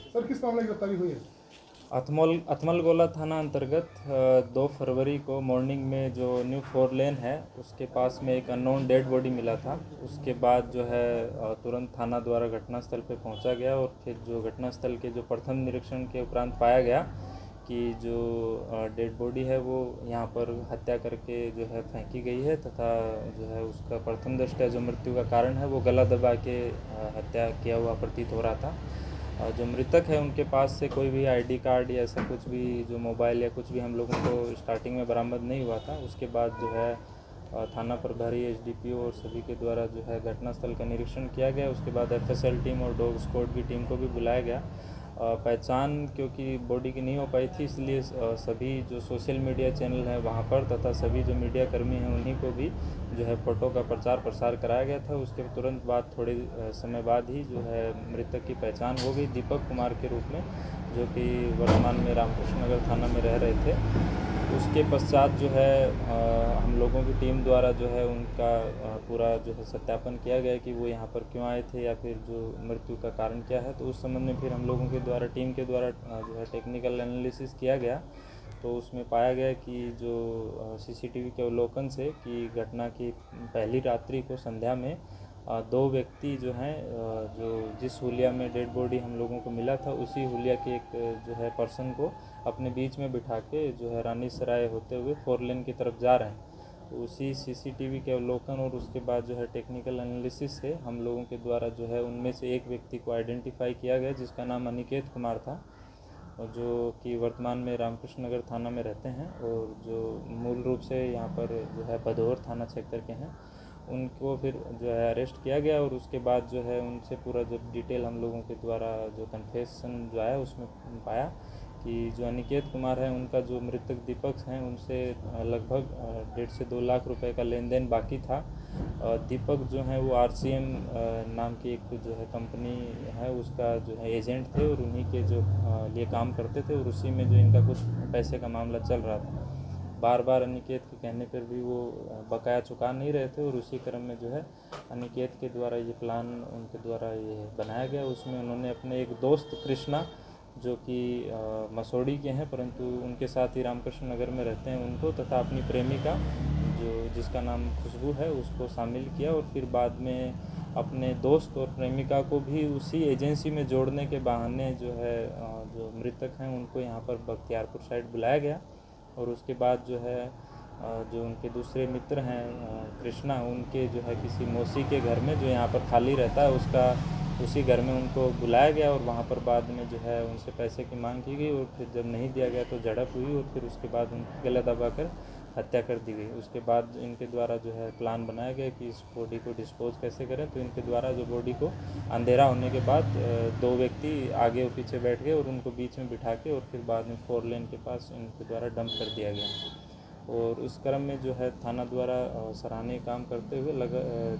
Sir किस मामले की गिरफ्तारी हुई है? अथमलगोला थाना अंतर्गत 2 फरवरी को मॉर्निंग में जो न्यू 4 लेन है उसके पास में एक अननोन डेड बॉडी मिला था। उसके बाद जो है तुरंत थाना द्वारा घटनास्थल पे पहुंचा गया और फिर जो घटनास्थल के जो प्रथम निरीक्षण के उपरांत पाया गया कि जो डेड बॉडी है वो यहाँ पर हत्या करके जो है फेंकी गई है तथा जो है उसका प्रथम दृष्टया जो मृत्यु का कारण है वो गला दबा के हत्या किया हुआ प्रतीत हो रहा था। जो मृतक है उनके पास से कोई भी आईडी कार्ड या ऐसा कुछ भी जो मोबाइल या कुछ भी हम लोगों को स्टार्टिंग में बरामद नहीं हुआ था। उसके बाद जो है थाना प्रभारी एसडीपीओ और सभी के द्वारा जो है घटनास्थल का निरीक्षण किया गया। उसके बाद एफएसएल टीम और डॉग स्क्वाड की टीम को भी बुलाया गया। पहचान क्योंकि बॉडी की नहीं हो पाई थी इसलिए सभी जो सोशल मीडिया चैनल हैं वहाँ पर तथा सभी जो मीडिया कर्मी हैं उन्हीं को भी जो है फ़ोटो का प्रचार प्रसार कराया गया था। उसके तुरंत बाद थोड़े समय बाद ही जो है मृतक की पहचान हो गई दीपक कुमार के रूप में, जो कि वर्तमान में रामकृष्ण नगर थाना में रह रहे थे। उसके पश्चात जो है हम लोगों की टीम द्वारा जो है उनका पूरा जो है सत्यापन किया गया कि वो यहाँ पर क्यों आए थे या फिर जो मृत्यु का कारण क्या है। तो उस संबंध में फिर हम लोगों के द्वारा टीम के द्वारा जो है टेक्निकल एनालिसिस किया गया। तो उसमें पाया गया कि जो सीसीटीवी के अवलोकन से कि घटना की पहली रात्रि को संध्या में 2 व्यक्ति जो हैं जो जिस हुलिया में डेड बॉडी हम लोगों को मिला था उसी हुलिया के एक जो है पर्सन को अपने बीच में बिठा के जो है रानी सराय होते हुए 4 लेन की तरफ जा रहे हैं। तो उसी सीसीटीवी के अवलोकन और उसके बाद जो है टेक्निकल एनालिसिस से हम लोगों के द्वारा जो है उनमें से एक व्यक्ति को आइडेंटिफाई किया गया जिसका नाम अनिकेत कुमार था और जो कि वर्तमान में रामकृष्ण नगर थाना में रहते हैं और जो मूल रूप से यहाँ पर जो है भदौर थाना क्षेत्र के हैं। उनको फिर जो है अरेस्ट किया गया और उसके बाद जो है उनसे पूरा जो डिटेल हम लोगों के द्वारा जो कन्फेशन जो आया उसमें पाया कि जो अनिकेत कुमार है उनका जो मृतक दीपक हैं उनसे लगभग 1.5 से 2 लाख रुपए का लेन देन बाकी था। दीपक जो है वो आरसीएम नाम की एक जो है कंपनी है उसका जो है एजेंट थे और उन्हीं के जो लिए काम करते थे और उसी में जो इनका कुछ पैसे का मामला चल रहा था। बार बार अनिकेत के कहने पर भी वो बकाया चुका नहीं रहे थे और उसी क्रम में जो है अनिकेत के द्वारा ये प्लान उनके द्वारा ये बनाया गया। उसमें उन्होंने अपने एक दोस्त कृष्णा जो कि मसौड़ी के हैं परंतु उनके साथ ही रामकृष्ण नगर में रहते हैं उनको तथा अपनी प्रेमिका जो जिसका नाम खुशबू है उसको शामिल किया और फिर बाद में अपने दोस्त और प्रेमिका को भी उसी एजेंसी में जोड़ने के बहाने जो है जो मृतक हैं उनको यहाँ पर बख्तियारपुर साइड बुलाया गया और उसके बाद जो है जो उनके दूसरे मित्र हैं कृष्णा उनके जो है किसी मौसी के घर में जो यहाँ पर खाली रहता है उसका उसी घर में उनको बुलाया गया और वहाँ पर बाद में जो है उनसे पैसे की मांग की गई और फिर जब नहीं दिया गया तो झड़प हुई और फिर उसके बाद उनकी गला दबाकर हत्या कर दी गई। उसके बाद इनके द्वारा जो है प्लान बनाया गया कि इस बॉडी को डिस्पोज कैसे करें। तो इनके द्वारा जो बॉडी को अंधेरा होने के बाद 2 व्यक्ति आगे और पीछे बैठ गए और उनको बीच में बिठा के और फिर बाद में 4 लेन के पास इनके द्वारा डंप कर दिया गया। और इस क्रम में जो है थाना द्वारा सराहनीय काम करते हुए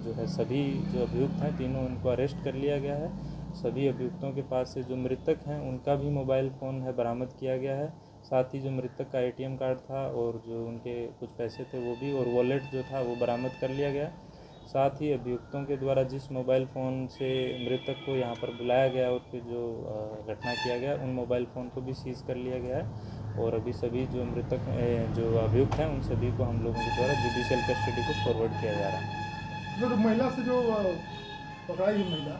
जो है सभी जो अभियुक्त हैं तीनों उनको अरेस्ट कर लिया गया है। सभी अभियुक्तों के पास से जो मृतक हैं उनका भी मोबाइल फ़ोन है बरामद किया गया है। साथ ही जो मृतक का एटीएम कार्ड था और जो उनके कुछ पैसे थे वो भी और वॉलेट जो था वो बरामद कर लिया गया। साथ ही अभियुक्तों के द्वारा जिस मोबाइल फ़ोन से मृतक को यहाँ पर बुलाया गया और फिर जो घटना किया गया उन मोबाइल फ़ोन को भी सीज़ कर लिया गया है और अभी सभी जो मृतक जो अभियुक्त हैं उन सभी को हम लोगों के द्वारा जुडिशियल कस्टडी को फॉरवर्ड किया जा रहा है। जो महिला से जो पकड़ाई हुई महिला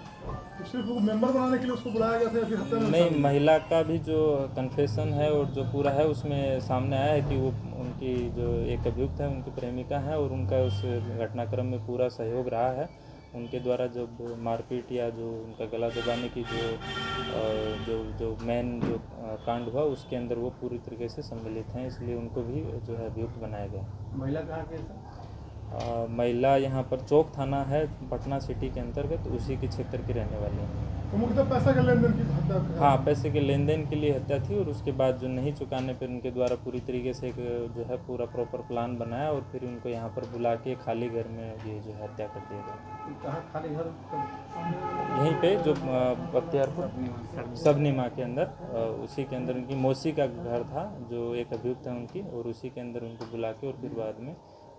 तो सिर्फ वो मेंबर बनाने के लिए उसको बुलाया गया था या फिर हत्या में नहीं, शामिल थी? महिला का भी जो कन्फेशन है और जो पूरा है उसमें सामने आया है कि वो उनकी जो एक अभियुक्त है उनकी प्रेमिका है और उनका उस घटनाक्रम में पूरा सहयोग रहा है। उनके द्वारा जब मारपीट या जो उनका गला दबाने की जो मेन जो कांड हुआ उसके अंदर वो पूरी तरीके से सम्मिलित हैं, इसलिए उनको भी जो है अभियुक्त बनाया गया। महिला कहाँ के सर? महिला यहाँ पर चौक थाना है पटना सिटी के अंतर्गत उसी के क्षेत्र की रहने वाली है। तो मुख्यतः पैसा के लेन देन की हत्या? हाँ, पैसे के लेन देन के लिए हत्या थी और उसके बाद जो नहीं चुकाने पर उनके द्वारा पूरी तरीके से एक जो है पूरा प्रॉपर प्लान बनाया और फिर उनको यहाँ पर बुला के खाली घर में ये जो है हत्या कर दिया गया। कहाँ खाली घर? यहीं पे जो बख्तियारपुर सबनीमा के अंदर उसी के अंदर उनकी मौसी का घर था जो एक अभियुक्त है उनकी और उसी के अंदर उनको बुला के और फिर बाद में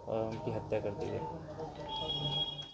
उनकी हत्या कर दी गई।